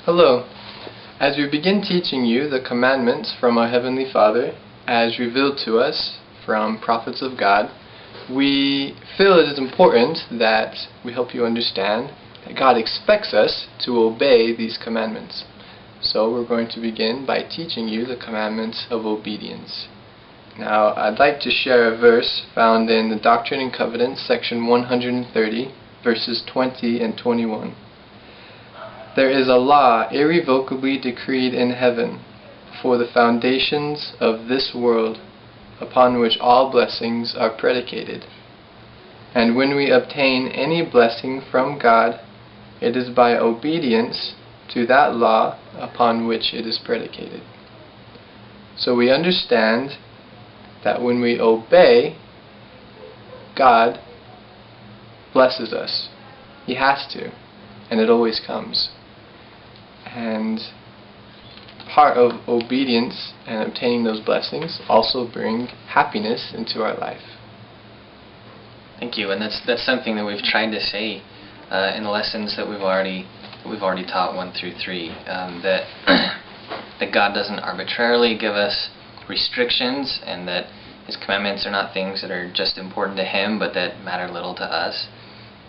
Hello. As we begin teaching you the commandments from our Heavenly Father, as revealed to us from prophets of God, we feel it is important that we help you understand that God expects us to obey these commandments. So we're going to begin by teaching you the commandments of obedience. Now, I'd like to share a verse found in the Doctrine and Covenants, section 130, verses 20 and 21. There is a law irrevocably decreed in heaven for the foundations of this world, upon which all blessings are predicated. And when we obtain any blessing from God, it is by obedience to that law upon which it is predicated. So we understand that when we obey, God blesses us. He has to, and it always comes. And part of obedience and obtaining those blessings also bring happiness into our life. Thank you, and that's something that we've tried to say in the lessons that we've already taught 1 through 3. That that God doesn't arbitrarily give us restrictions, and that His commandments are not things that are just important to Him, but that matter little to us.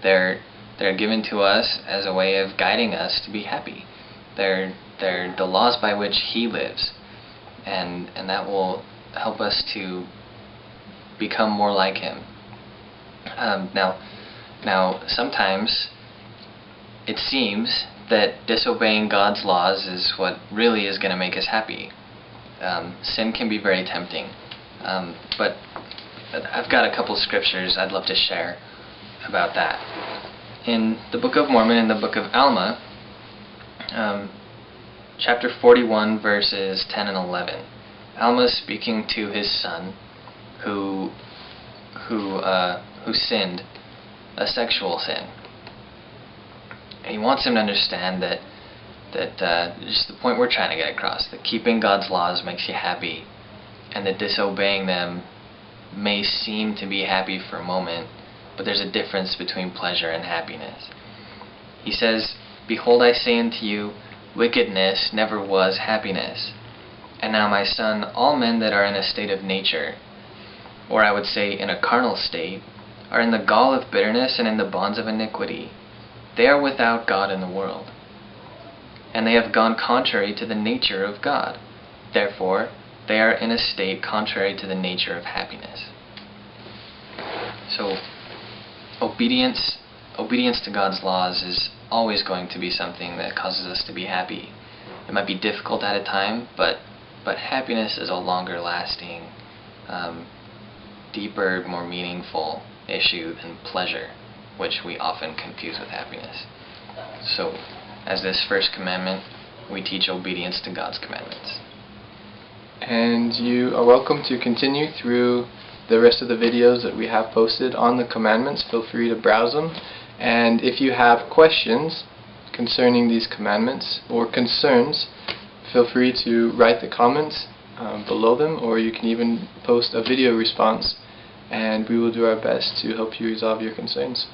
They're given to us as a way of guiding us to be happy. They're the laws by which He lives, and that will help us to become more like Him. Now, sometimes it seems that disobeying God's laws is what really is going to make us happy. Sin can be very tempting, but I've got a couple scriptures I'd love to share about that. In the Book of Mormon, in the Book of Alma, chapter 41, verses 10 and 11, Alma is speaking to his son, who sinned a sexual sin. And he wants him to understand that just the point we're trying to get across, that keeping God's laws makes you happy, and that disobeying them may seem to be happy for a moment, but there's a difference between pleasure and happiness. He says, "Behold, I say unto you, wickedness never was happiness. And now, my son, all men that are in a state of nature, or I would say in a carnal state, are in the gall of bitterness and in the bonds of iniquity. They are without God in the world. And they have gone contrary to the nature of God. Therefore, they are in a state contrary to the nature of happiness." So, obedience to God's laws is always going to be something that causes us to be happy. It might be difficult at a time, but happiness is a longer lasting, deeper, more meaningful issue than pleasure, which we often confuse with happiness. So, as this first commandment, we teach obedience to God's commandments. And you are welcome to continue through the rest of the videos that we have posted on the commandments. Feel free to browse them. And if you have questions concerning these commandments or concerns, feel free to write the comments below them, or you can even post a video response, and we will do our best to help you resolve your concerns.